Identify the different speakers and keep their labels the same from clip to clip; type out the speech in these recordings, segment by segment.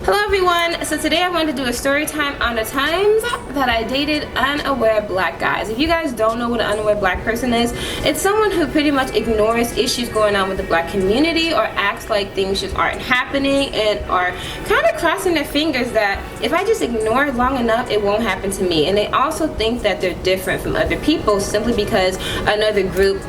Speaker 1: Hello everyone, so today I wanted to do a story time on the times that I dated unaware black guys. If you guys don't know what an unaware black person is, it's someone who pretty much ignores issues going on with the black community or acts like things just aren't happening and are kind of crossing their fingers that if I just ignore it long enough, it won't happen to me. And they also think that they're different from other people simply because another group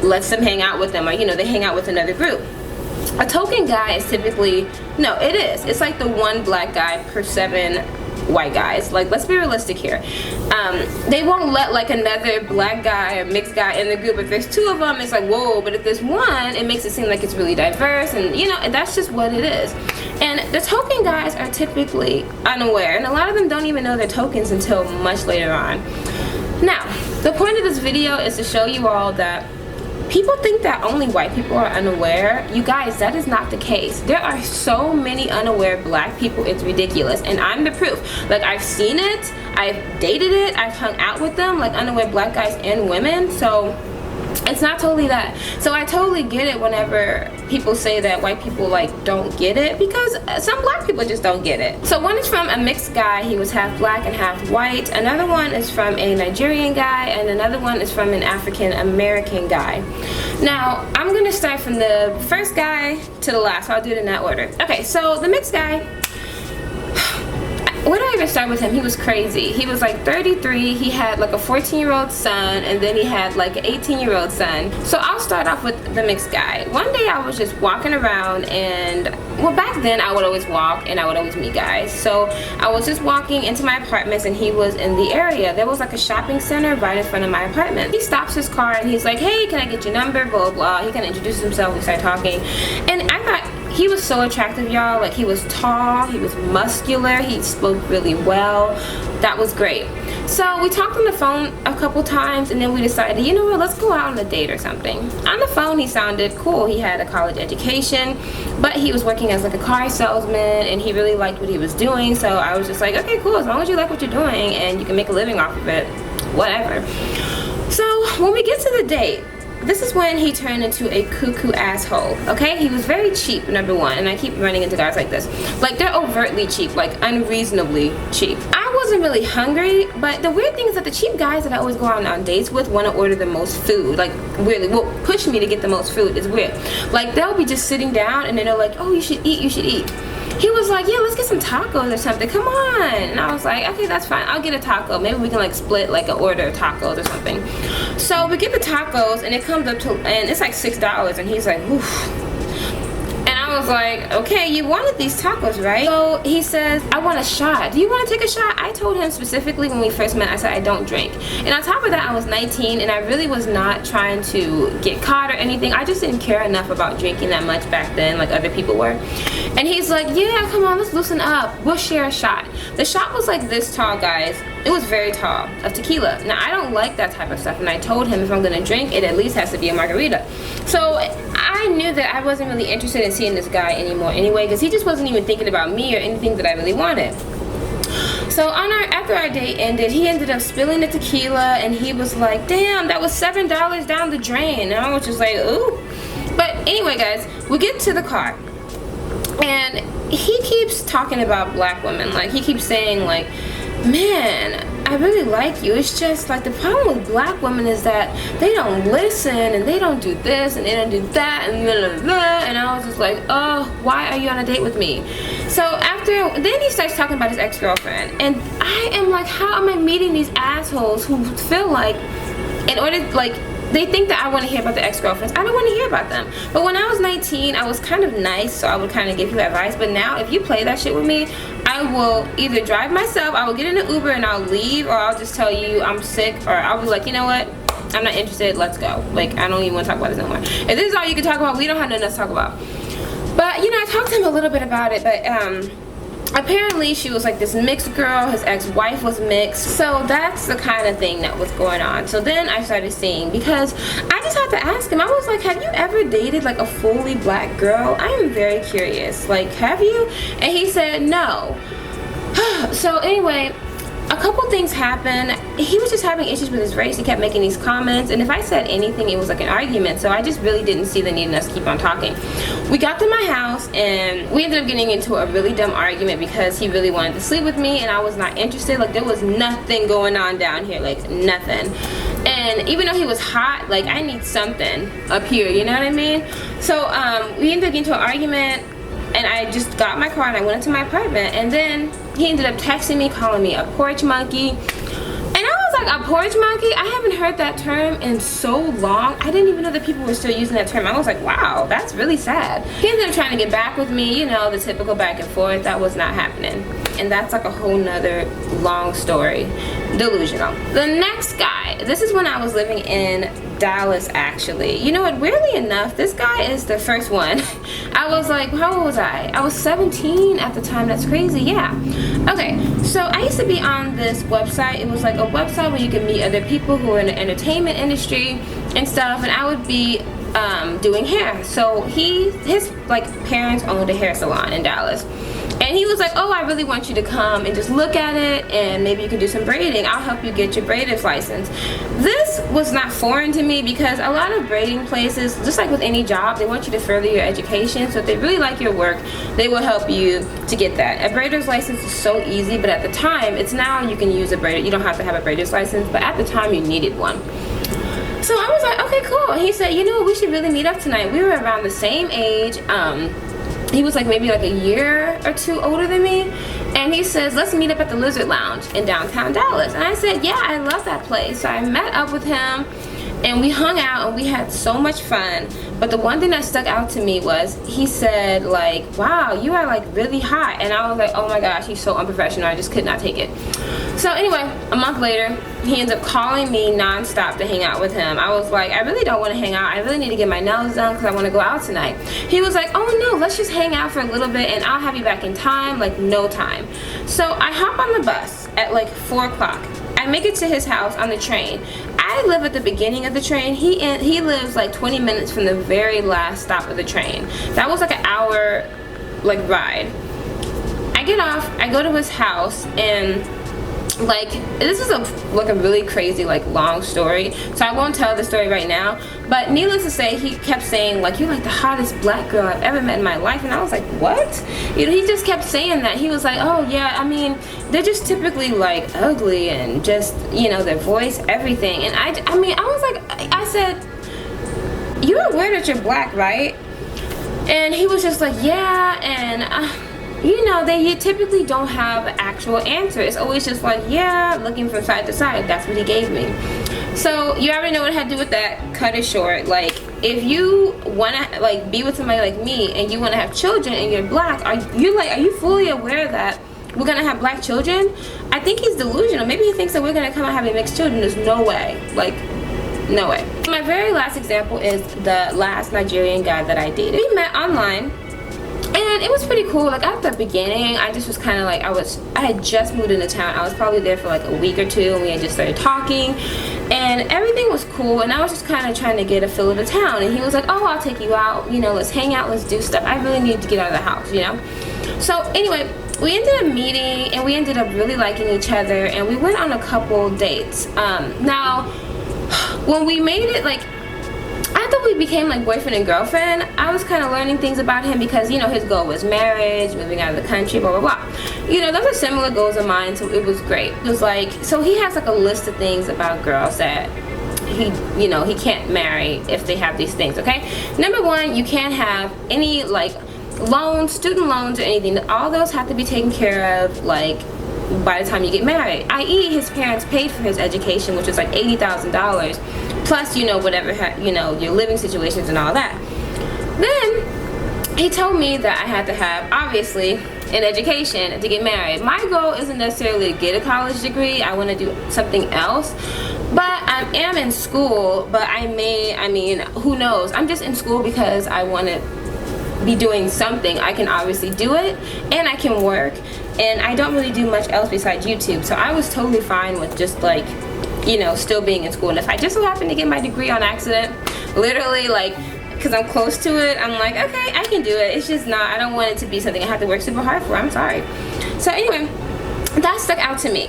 Speaker 1: lets them hang out with them, or they hang out with another group. A token guy is typically, it's like the one black guy per 7 white guys. Like, let's be realistic here. They won't let like another black guy or mixed guy in the group. If there's 2 of them, it's like, whoa, but if there's 1, it makes it seem like it's really diverse, and and that's just what it is. And the token guys are typically unaware, and a lot of them don't even know they're tokens until much later on. Now, the point of this video is to show you all that people think that only white people are unaware. You guys, that is not the case. There are so many unaware black people, it's ridiculous. And I'm the proof. Like, I've seen it, I've dated it, I've hung out with them, like unaware black guys and women. So it's not totally that. So I totally get it whenever people say that white people like don't get it, because some black people just don't get it. So one is from a mixed guy. He was half black and half white. Another one is from a Nigerian guy, and another one is from an African American guy. Now I'm gonna start from the first guy to the last, so I'll do it in that order. Okay, so the mixed guy, where do I even start with him? He was crazy. He was like 33, he had like a 14-year-old son, and then he had like an 18-year-old son. So I'll start off with the mixed guy. One day I was just walking around, and well, back then I would always walk and I would always meet guys. So I was just walking into my apartments and he was in the area. There was like a shopping center right in front of my apartment. He stops his car and he's like, hey, can I get your number, blah blah. He kind of introduced himself, we started talking, and I thought he was so attractive, y'all. Like, he was tall, he was muscular, he spoke really well. That was great. So we talked on the phone a couple times, and then we decided, you know what, let's go out on a date or something. On the phone he sounded cool. He had a college education, but he was working as like a car salesman, and he really liked what he was doing. So I was just like, okay, cool, as long as you like what you're doing and you can make a living off of it, whatever. So when we get to the date, this is when he turned into a cuckoo asshole, okay? He was very cheap, number one, and I keep running into guys like this. Like, they're overtly cheap, like unreasonably cheap. I wasn't really hungry, but the weird thing is that the cheap guys that I always go out on dates with want to order the most food. Like, really, will push me to get the most food. It's weird. Like, they'll be just sitting down, and then they're like, oh, you should eat, you should eat. He was like, yeah, let's get some tacos or something, come on. And I was like, okay, that's fine, I'll get a taco. Maybe we can like split like an order of tacos or something. So we get the tacos, and it comes up to, and it's like $6, and he's like, oof. And I was like, okay, you wanted these tacos, right? So he says, I want a shot. Do you want to take a shot? I told him specifically when we first met, I said I don't drink. And on top of that, I was 19, and I really was not trying to get caught or anything. I just didn't care enough about drinking that much back then, like other people were. And he's like, yeah, come on, let's loosen up. We'll share a shot. The shot was like this tall, guys. It was very tall, of tequila. Now, I don't like that type of stuff, and I told him if I'm gonna drink, it at least has to be a margarita. So I knew that I wasn't really interested in seeing this guy anymore anyway, because he just wasn't even thinking about me or anything that I really wanted. So after our date ended, he ended up spilling the tequila, and he was like, damn, that was $7 down the drain. And I was just like, ooh. But anyway, guys, we get to the car, and he keeps talking about black women. Like, he keeps saying like, man, I really like you. It's just like the problem with black women is that they don't listen, and they don't do this, and they don't do that, and blah, blah, blah. And I was just like, oh, why are you on a date with me? So then he starts talking about his ex-girlfriend, and I am like, how am I meeting these assholes who feel like, in order, like, they think that I want to hear about the ex-girlfriends. I don't want to hear about them. But when I was 19, I was kind of nice, so I would kind of give you advice. But now, if you play that shit with me, I will either drive myself, I will get in an Uber and I'll leave, or I'll just tell you I'm sick, or I'll be like, you know what? I'm not interested, let's go. Like, I don't even want to talk about this no more. If this is all you can talk about, we don't have nothing else to talk about. But, I talked to him a little bit about it, but, apparently she was like this mixed girl, his ex-wife was mixed, so that's the kind of thing that was going on. So then I started seeing, because I just had to ask him, I was like, have you ever dated like a fully black girl? I am very curious, like, have you? And he said no. So anyway, a couple things happened. He was just having issues with his race. He kept making these comments, and if I said anything, it was like an argument. So I just really didn't see the need in us to keep on talking. We got to my house, and we ended up getting into a really dumb argument because he really wanted to sleep with me, and I was not interested. Like, there was nothing going on down here, like nothing. And even though he was hot, like, I need something up here, you know what I mean? So we ended up getting into an argument, and I just got in my car and I went into my apartment, and then he ended up texting me, calling me a porch monkey. And I was like, a porch monkey? I haven't heard that term in so long. I didn't even know that people were still using that term. I was like, wow, that's really sad. He ended up trying to get back with me, you know, the typical back and forth. That was not happening. And that's like a whole nother long story. Delusional. The next guy, this is when I was living in Dallas, actually. You know what, weirdly enough, this guy is the first one. I was like, how old was I? I was 17 at the time. That's crazy. Yeah. Okay, so I used to be on this website. It was like a website where you can meet other people who are in the entertainment industry and stuff, and I would be doing hair. So his like parents owned a hair salon in Dallas. And he was like, oh, I really want you to come and just look at it, and maybe you can do some braiding. I'll help you get your braider's license. This was not foreign to me because a lot of braiding places, just like with any job, they want you to further your education. So if they really like your work, they will help you to get that. A braider's license is so easy, but at the time, it's now you can use a braider. You don't have to have a braider's license, but at the time you needed one. So I was like, okay, cool. And he said, you know what, we should really meet up tonight. We were around the same age. He was like maybe like a year or two older than me, and he says, let's meet up at the Lizard Lounge in downtown Dallas. And I said, yeah, I love that place. So I met up with him, and we hung out, and we had so much fun. But the one thing that stuck out to me was he said, like, wow, you are like really hot. And I was like, oh my gosh, he's so unprofessional. I just could not take it. So anyway, a month later, he ends up calling me nonstop to hang out with him. I was like, I really don't want to hang out. I really need to get my nails done because I want to go out tonight. He was like, oh no, let's just hang out for a little bit and I'll have you back in time, like no time. So I hop on the bus at like 4 o'clock. I make it to his house on the train. I live at the beginning of the train. He lives like 20 minutes from the very last stop of the train. That was like an hour like ride. I get off, I go to his house, and like this is a really crazy like long story, so I won't tell the story right now, but needless to say, he kept saying like, you're like the hottest black girl I've ever met in my life. And I was like, what? You know, he just kept saying that. He was like, oh yeah, I mean, they're just typically like ugly and just, you know, their voice, everything. And I mean, I was like, I said, you're aware that you're black, right? And he was just like, yeah. And you know, you typically don't have an actual answer. It's always just like, yeah, looking from side to side. That's what he gave me. So you already know what I had to do with that. Cut it short. Like, if you want to like be with somebody like me and you want to have children and you're black, are you fully aware that we're gonna have black children? I think he's delusional. Maybe he thinks that we're gonna come out having mixed children. There's no way. Like, no way. My very last example is the last Nigerian guy that I dated. We met online. And it was pretty cool. Like at the beginning, I just was kind of like, I had just moved into town. I was probably there for like a week or two, and we had just started talking, and everything was cool. And I was just kind of trying to get a feel of the town. And he was like, oh, I'll take you out. You know, let's hang out, let's do stuff. I really needed to get out of the house, you know. So anyway, we ended up meeting, and we ended up really liking each other, and we went on a couple dates. Now, when we made it, like, after we became like boyfriend and girlfriend, I was kind of learning things about him because, you know, his goal was marriage, moving out of the country, blah, blah, blah. You know, those are similar goals of mine, so it was great. It was like, so he has like a list of things about girls that he can't marry if they have these things, okay? Number one, you can't have any like loans, student loans or anything. All those have to be taken care of like by the time you get married, i.e. his parents paid for his education, which was like $80,000 plus, you know, whatever, you know, your living situations and all that. Then he told me that I had to have, obviously, an education to get married. My goal isn't necessarily to get a college degree. I want to do something else, but I am in school, but I mean, who knows? I'm just in school because I want to be doing something. I can obviously do it, and I can work, and I don't really do much else besides YouTube, so I was totally fine with just like, you know, still being in school. And if I just so happen to get my degree on accident, literally, like, because I'm close to it, I'm like, okay, I can do it. It's just not, I don't want it to be something I have to work super hard for. I'm sorry. So anyway, that stuck out to me.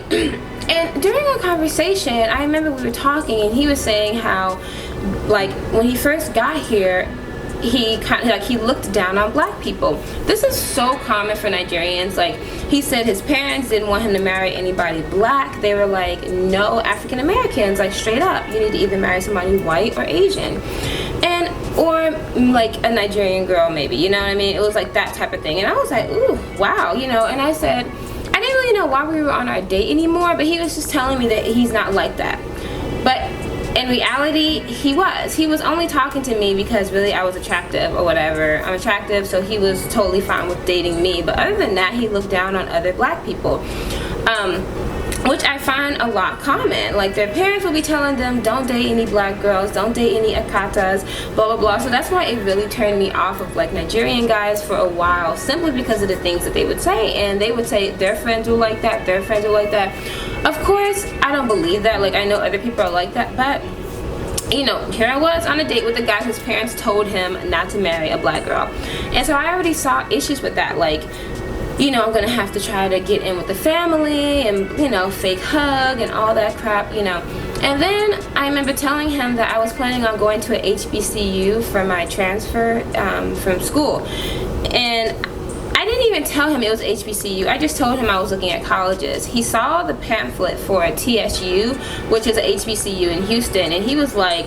Speaker 1: And during our conversation, I remember we were talking and he was saying how, like, when he first got here, he kind of like he looked down on black people. This is so common for Nigerians. Like, he said his parents didn't want him to marry anybody black. They were like, no African Americans, like straight up, you need to either marry somebody white or Asian, and or like a Nigerian girl maybe, you know what I mean? It was like that type of thing. And I was like, ooh, wow, you know. And I said, I didn't really know why we were on our date anymore, but he was just telling me that he's not like that. But in reality, he was only talking to me because really I was attractive or whatever. I'm attractive, so he was totally fine with dating me. But other than that, he looked down on other black people, which I find a lot common. Like, their parents will be telling them, don't date any black girls, don't date any akatas, blah blah blah. So that's why it really turned me off of like Nigerian guys for a while, simply because of the things that they would say. And they would say their friends were like that, their friends were like that. Of course, I don't believe that. Like, I know other people are like that, but you know, here I was on a date with a guy whose parents told him not to marry a black girl. And so I already saw issues with that. Like, you know, I'm gonna have to try to get in with the family and, you know, fake hug and all that crap, you know. And then I remember telling him that I was planning on going to a HBCU for my transfer from school. And I didn't even tell him it was HBCU. I just told him I was looking at colleges. He saw the pamphlet for TSU, which is a HBCU in Houston, and he was like,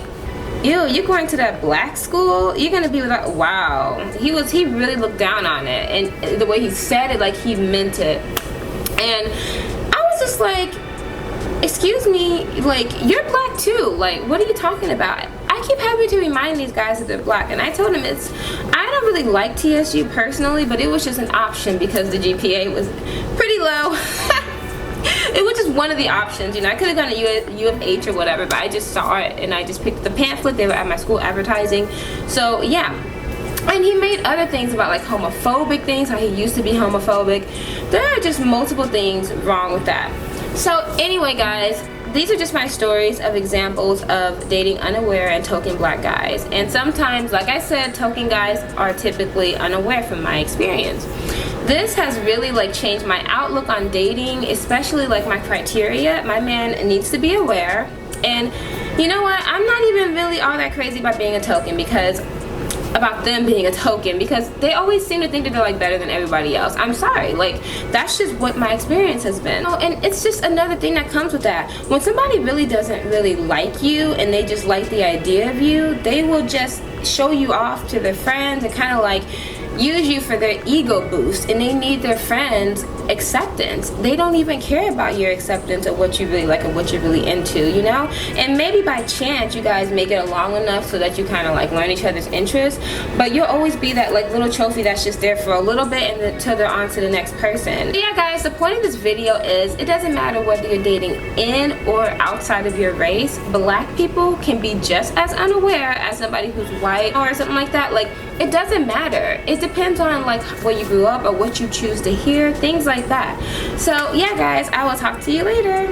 Speaker 1: ew, you're going to that black school? You're gonna be without, wow. He really looked down on it, and the way he said it, like he meant it. And I was just like, excuse me, like, you're black too. Like, what are you talking about? I keep having to remind these guys that they're black, and I told him I don't really like TSU personally, but it was just an option because the GPA was pretty low. It was just one of the options, you know. I could have gone to U of H or whatever, but I just saw it and I just picked the pamphlet. They were at my school advertising, so yeah. And he made other things about like homophobic things, how he used to be homophobic. There are just multiple things wrong with that. So anyway, guys, these are just my stories of examples of dating unaware and token black guys. And sometimes, like I said, token guys are typically unaware from my experience. This has really like changed my outlook on dating, especially like my criteria. My man needs to be aware. And you know what? I'm not even really all that crazy about being a token about them being a token, because they always seem to think that they're like better than everybody else. I'm sorry, like that's just what my experience has been. And it's just another thing that comes with that. When somebody really doesn't really like you and they just like the idea of you, they will just show you off to their friends and kind of like use you for their ego boost, and they need their friends' acceptance. They don't even care about your acceptance of what you really like or what you're really into, you know. And maybe by chance you guys make it along enough so that you kind of like learn each other's interests, but you'll always be that like little trophy that's just there for a little bit and until they're on to the next person. So yeah guys, the point of this video is it doesn't matter whether you're dating in or outside of your race. Black people can be just as unaware as somebody who's white or something like that. Like, it doesn't matter. It depends on like where you grew up or what you choose to hear, things like that. So yeah guys, I will talk to you later.